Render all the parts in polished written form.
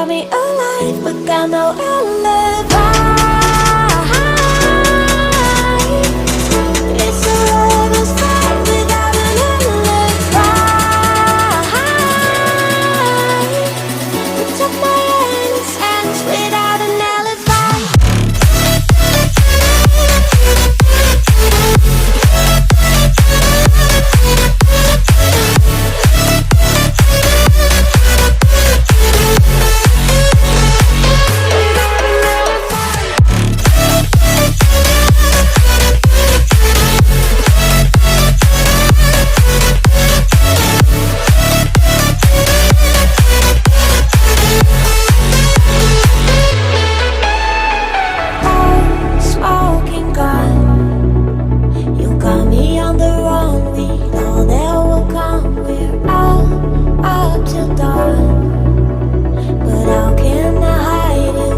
brought me alive, but got no alibi. It's a lover's fight without an alibi. You took my innocence without an alibi. Smoking gun, you got me on the wrong. We know that will come. We're out up till dawn, but how can I hide you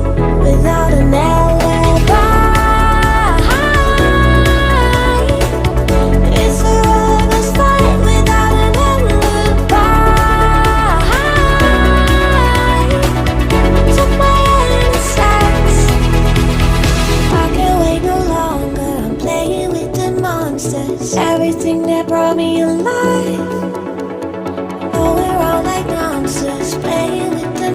without an alibi? It's a lover's fight without an alibi. Took my innocence. I can't wait no longer. I'm playing with the monsters. Everything that brought me alive